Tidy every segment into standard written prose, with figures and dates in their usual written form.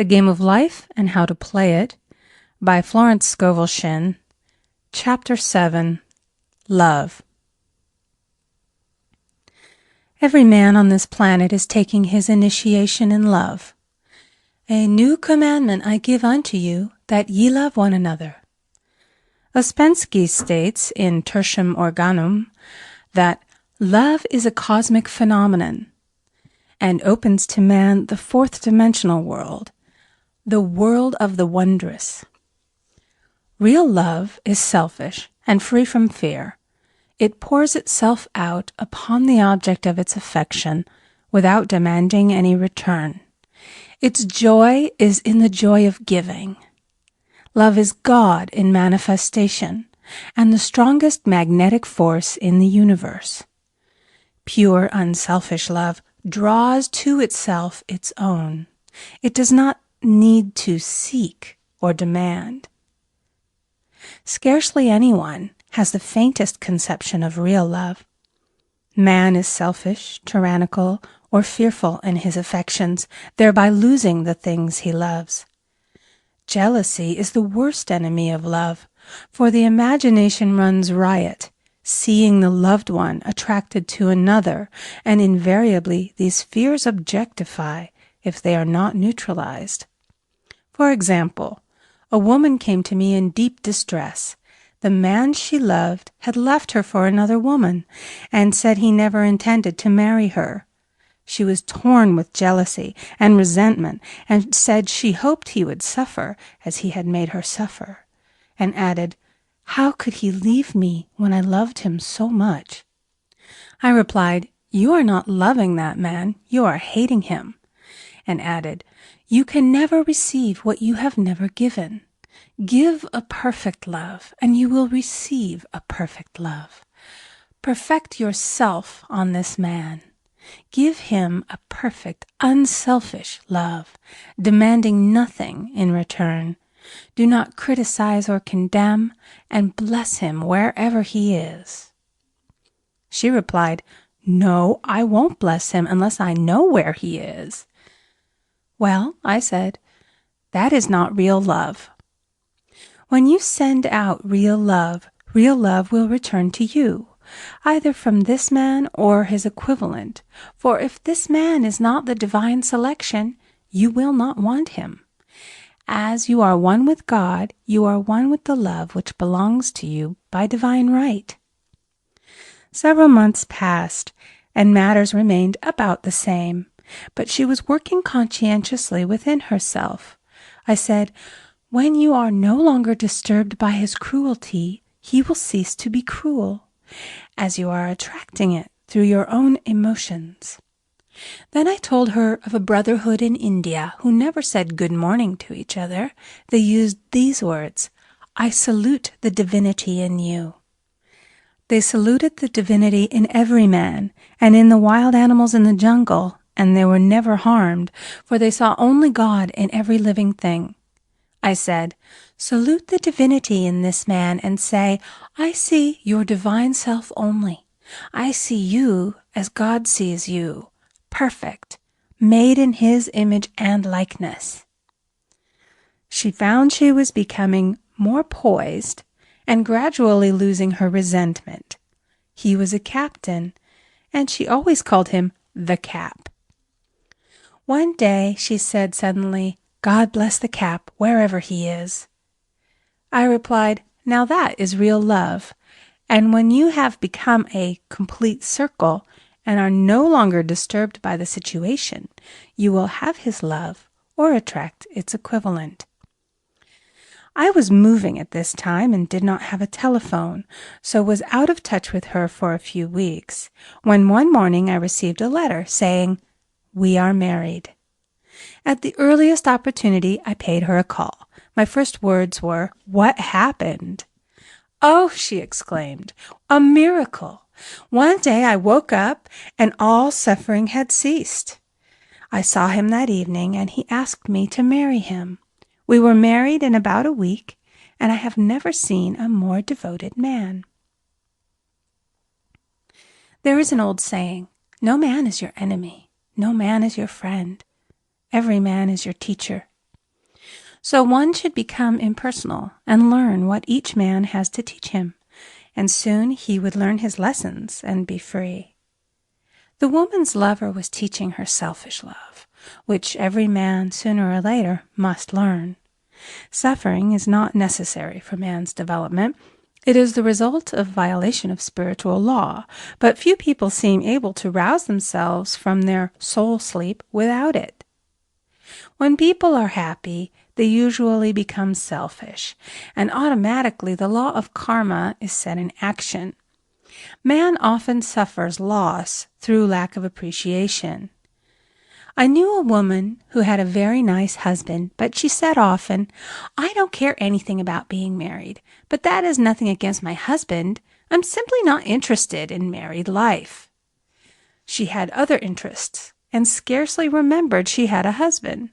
The Game of Life and How to Play It by Florence Scovel Shinn. Chapter 7. Love. Every man on this planet is taking his initiation in love. A new commandment I give unto you, that ye love one another. Ouspensky states in Tertium Organum that love is a cosmic phenomenon and opens to man the fourth dimensional world, the world of the wondrous. Real love is selfish and free from fear. It pours itself out upon the object of its affection without demanding any return. Its joy is in the joy of giving. Love is God in manifestation and the strongest magnetic force in the universe. Pure, unselfish love draws to itself its own. It does not need to seek or demand. Scarcely anyone has the faintest conception of real love. Man is selfish, tyrannical, or fearful in his affections, thereby losing the things he loves. Jealousy is the worst enemy of love, for the imagination runs riot, seeing the loved one attracted to another, and invariably these fears objectify if they are not neutralized. For example, a woman came to me in deep distress. The man she loved had left her for another woman, and said he never intended to marry her. She was torn with jealousy and resentment, and said she hoped he would suffer as he had made her suffer, and added, "How could he leave me when I loved him so much?" I replied, "You are not loving that man, you are hating him," and added, "You can never receive what you have never given. Give a perfect love, and you will receive a perfect love. Perfect yourself on this man. Give him a perfect, unselfish love, demanding nothing in return. Do not criticize or condemn, and bless him wherever he is." She replied, "No, I won't bless him unless I know where he is." "Well," I said, "that is not real love. When you send out real love will return to you, either from this man or his equivalent, for if this man is not the divine selection, you will not want him. As you are one with God, you are one with the love which belongs to you by divine right." Several months passed, and matters remained about the same, but she was working conscientiously within herself. I said, "When you are no longer disturbed by his cruelty, he will cease to be cruel, as you are attracting it through your own emotions." Then I told her of a brotherhood in India who never said good morning to each other. They used these words, "I salute the divinity in you." They saluted the divinity in every man and in the wild animals in the jungle, and they were never harmed, for they saw only God in every living thing. I said, "Salute the divinity in this man and say, I see your divine self only. I see you as God sees you, perfect, made in his image and likeness." She found she was becoming more poised and gradually losing her resentment. He was a captain, and she always called him the Cap. One day she said suddenly, "God bless the Cap, wherever he is." I replied, "Now that is real love, and when you have become a complete circle and are no longer disturbed by the situation, you will have his love or attract its equivalent." I was moving at this time and did not have a telephone, so was out of touch with her for a few weeks, when one morning I received a letter saying, "We are married." At the earliest opportunity, I paid her a call. My first words were, "What happened?" "Oh," she exclaimed, "a miracle! One day I woke up and all suffering had ceased. I saw him that evening and he asked me to marry him. We were married in about a week, and I have never seen a more devoted man." There is an old saying, "No man is your enemy. No man is your friend. Every man is your teacher." So one should become impersonal and learn what each man has to teach him, and soon he would learn his lessons and be free. The woman's lover was teaching her selfish love, which every man sooner or later must learn. Suffering is not necessary for man's development. It is the result of violation of spiritual law, but few people seem able to rouse themselves from their soul sleep without it. When people are happy, they usually become selfish, and automatically the law of karma is set in action. Man often suffers loss through lack of appreciation. I knew a woman who had a very nice husband, but she said often, "I don't care anything about being married, but that is nothing against my husband. I'm simply not interested in married life." She had other interests and scarcely remembered she had a husband.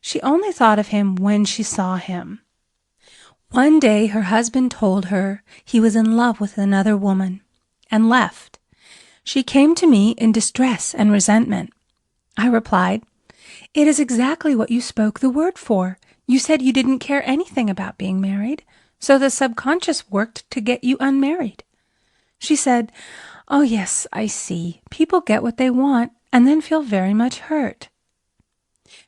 She only thought of him when she saw him. One day her husband told her he was in love with another woman and left. She came to me in distress and resentment. I replied, "It is exactly what you spoke the word for. You said you didn't care anything about being married, so the subconscious worked to get you unmarried." She said, "Oh yes, I see. People get what they want and then feel very much hurt."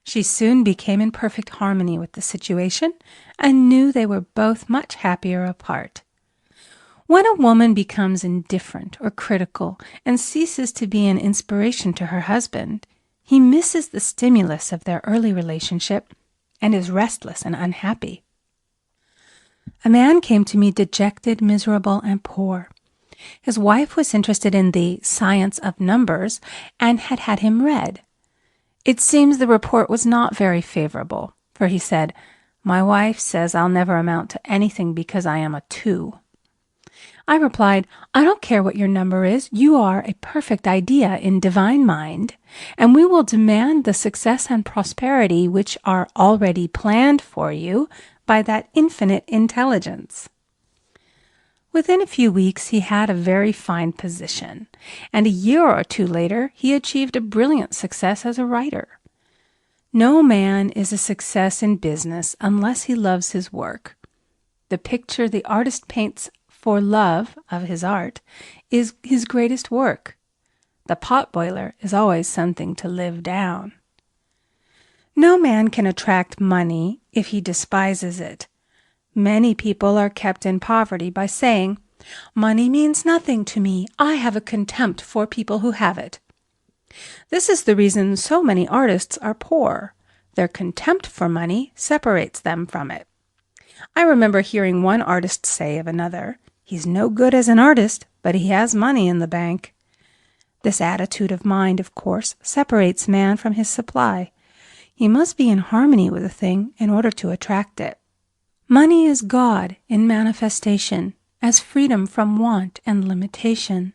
She soon became in perfect harmony with the situation and knew they were both much happier apart. When a woman becomes indifferent or critical and ceases to be an inspiration to her husband, he misses the stimulus of their early relationship and is restless and unhappy. A man came to me dejected, miserable, and poor. His wife was interested in the science of numbers and had had him read. It seems the report was not very favorable, for he said, "My wife says I'll never amount to anything because I am a 2. I replied, "I don't care what your number is. You are a perfect idea in divine mind, and we will demand the success and prosperity which are already planned for you by that infinite intelligence." Within a few weeks, he had a very fine position, and a year or two later, he achieved a brilliant success as a writer. No man is a success in business unless he loves his work. The picture the artist paints for love of his art is his greatest work. The potboiler is always something to live down. No man can attract money if he despises it. Many people are kept in poverty by saying, "Money means nothing to me. I have a contempt for people who have it." This is the reason so many artists are poor. Their contempt for money separates them from it. I remember hearing one artist say of another, "He's no good as an artist, but he has money in the bank." This attitude of mind, of course, separates man from his supply. He must be in harmony with a thing in order to attract it. Money is God in manifestation, as freedom from want and limitation.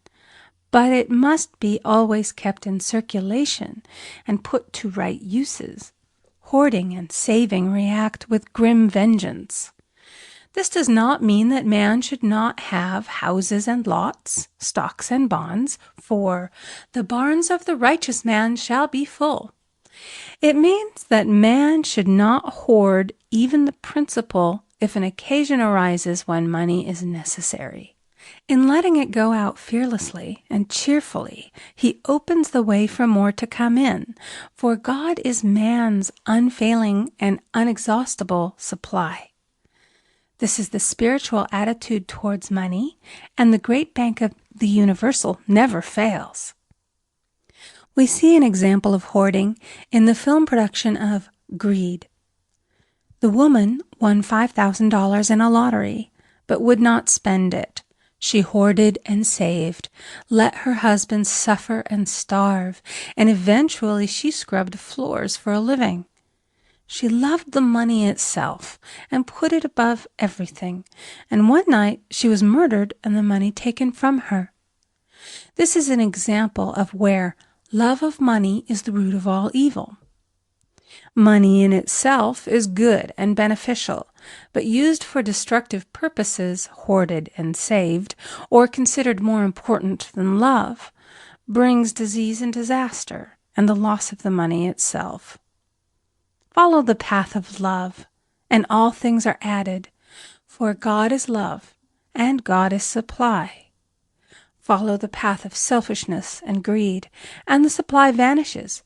But it must be always kept in circulation and put to right uses. Hoarding and saving react with grim vengeance. This does not mean that man should not have houses and lots, stocks and bonds, for "the barns of the righteous man shall be full." It means that man should not hoard even the principal if an occasion arises when money is necessary. In letting it go out fearlessly and cheerfully, he opens the way for more to come in, for God is man's unfailing and unexhaustible supply. This is the spiritual attitude towards money, and the great bank of the universal never fails. We see an example of hoarding in the film production of Greed. The woman won $5,000 in a lottery, but would not spend it. She hoarded and saved, let her husband suffer and starve, and eventually she scrubbed floors for a living. She loved the money itself and put it above everything, and one night she was murdered and the money taken from her. This is an example of where love of money is the root of all evil. Money in itself is good and beneficial, but used for destructive purposes, hoarded and saved, or considered more important than love, brings disease and disaster and the loss of the money itself. Follow the path of love, and all things are added. For God is love, and God is supply. Follow the path of selfishness and greed, and the supply vanishes,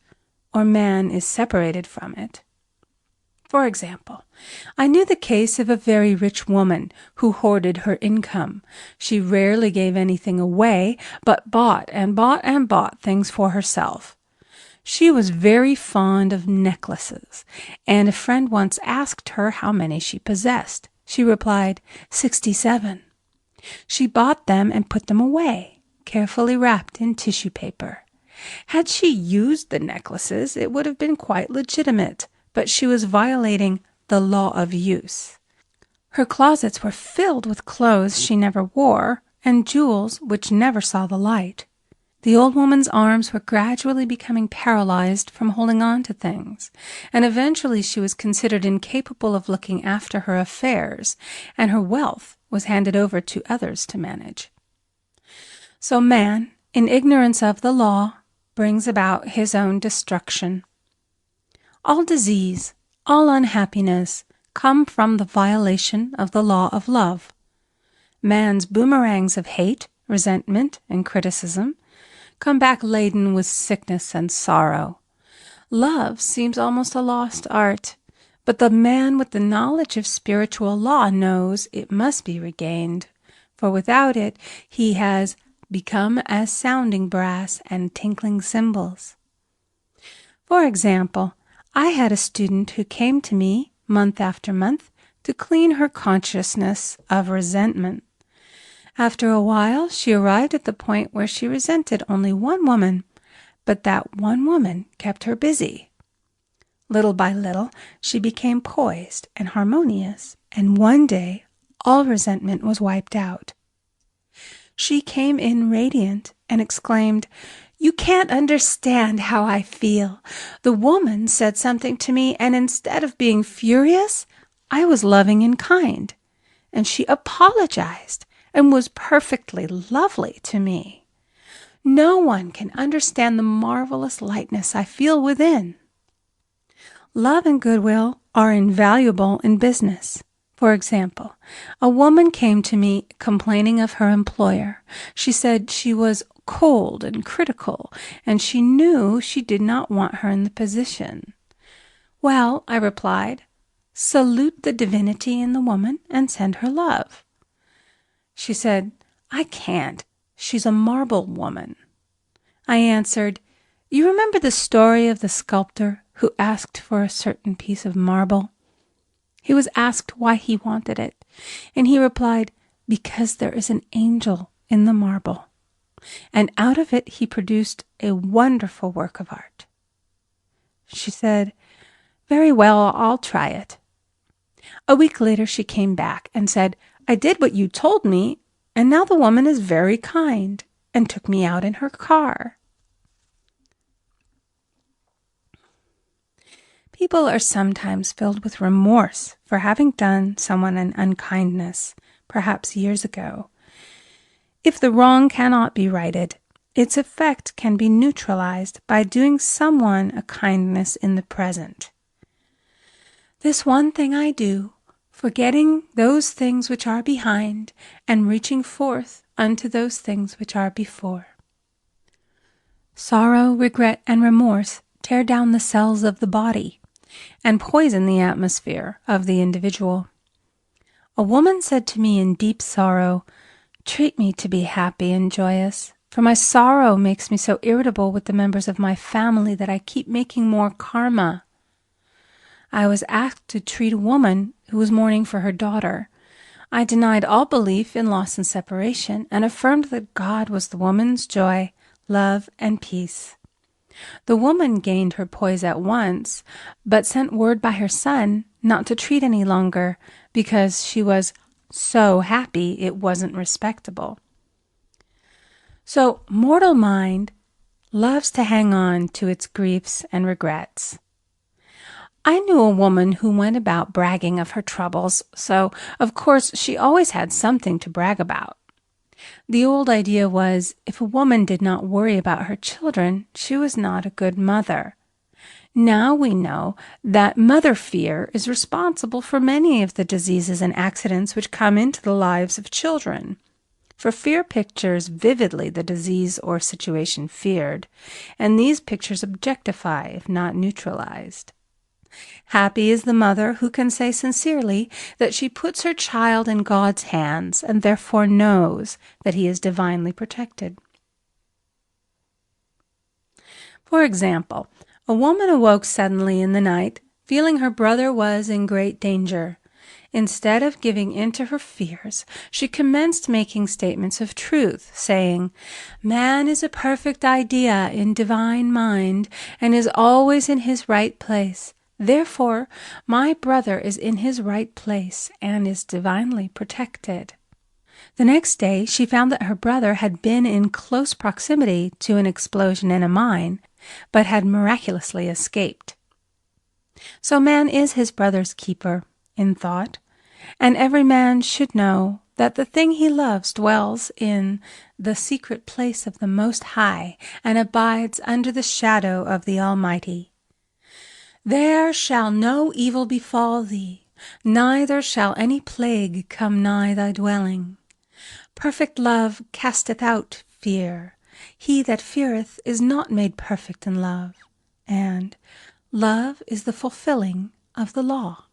or man is separated from it. For example, I knew the case of a very rich woman who hoarded her income. She rarely gave anything away, but bought and bought and bought things for herself. She was very fond of necklaces, and a friend once asked her how many she possessed. She replied, 67. She bought them and put them away, carefully wrapped in tissue paper. Had she used the necklaces, it would have been quite legitimate, but she was violating the law of use. Her closets were filled with clothes she never wore and jewels which never saw the light. The old woman's arms were gradually becoming paralyzed from holding on to things, and eventually she was considered incapable of looking after her affairs, and her wealth was handed over to others to manage. So man, in ignorance of the law, brings about his own destruction. All disease, all unhappiness come from the violation of the law of love. Man's boomerangs of hate, resentment, and criticism come back laden with sickness and sorrow. Love seems almost a lost art, but the man with the knowledge of spiritual law knows it must be regained, for without it he has become as sounding brass and tinkling cymbals. For example, I had a student who came to me month after month to clean her consciousness of resentment. After a while, she arrived at the point where she resented only one woman, but that one woman kept her busy. Little by little, she became poised and harmonious, and one day all resentment was wiped out. She came in radiant and exclaimed, "You can't understand how I feel. The woman said something to me, and instead of being furious, I was loving and kind. And she apologized and was perfectly lovely to me. No one can understand the marvelous lightness I feel within." Love and goodwill are invaluable in business. For example, a woman came to me complaining of her employer. She said she was cold and critical, and she knew she did not want her in the position. "Well," I replied, "salute the divinity in the woman and send her love." She said, "I can't. She's a marble woman." I answered, "You remember the story of the sculptor who asked for a certain piece of marble? He was asked why he wanted it, and he replied, 'Because there is an angel in the marble.' And out of it he produced a wonderful work of art." She said, "Very well, I'll try it." A week later she came back and said, "I did what you told me, and now the woman is very kind," and took me out in her car. People are sometimes filled with remorse for having done someone an unkindness, perhaps years ago. If the wrong cannot be righted, its effect can be neutralized by doing someone a kindness in the present. "This one thing I do, forgetting those things which are behind, and reaching forth unto those things which are before." Sorrow, regret, and remorse tear down the cells of the body and poison the atmosphere of the individual. A woman said to me in deep sorrow, "Treat me to be happy and joyous, for my sorrow makes me so irritable with the members of my family that I keep making more karma." I was asked to treat a woman who was mourning for her daughter. I denied all belief in loss and separation and affirmed that God was the woman's joy, love, and peace. The woman gained her poise at once, but sent word by her son not to treat any longer because she was so happy it wasn't respectable. So mortal mind loves to hang on to its griefs and regrets. I knew a woman who went about bragging of her troubles, so of course she always had something to brag about. The old idea was, if a woman did not worry about her children, she was not a good mother. Now we know that mother fear is responsible for many of the diseases and accidents which come into the lives of children. For fear pictures vividly the disease or situation feared, and these pictures objectify if not neutralized. Happy is the mother who can say sincerely that she puts her child in God's hands and therefore knows that he is divinely protected. For example, a woman awoke suddenly in the night, feeling her brother was in great danger. Instead of giving in to her fears, she commenced making statements of truth, saying, "Man is a perfect idea in divine mind, and is always in his right place. Therefore, my brother is in his right place and is divinely protected." The next day, she found that her brother had been in close proximity to an explosion in a mine, but had miraculously escaped. So man is his brother's keeper, in thought, and every man should know that the thing he loves dwells in the secret place of the Most High and abides under the shadow of the Almighty. There shall no evil befall thee, neither shall any plague come nigh thy dwelling. Perfect love casteth out fear. He that feareth is not made perfect in love. And love is the fulfilling of the law.